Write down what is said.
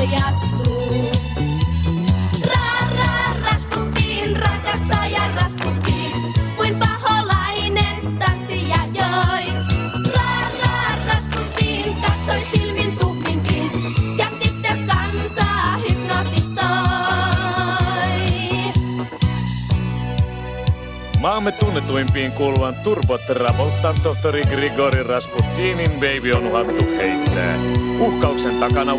paljastuu. Rasputin, rakastaja Rasputin, kuin paholainen tanssija joi. Rasputin katsoi silmin tuhminkin ja tyttö kansaa hypnotisoi. Maamme tunnetuimpiin kuuluvan Turbo-Travoltan tohtori Grigori Rasputinin baby on uhattu heittää. Uhkauksen takana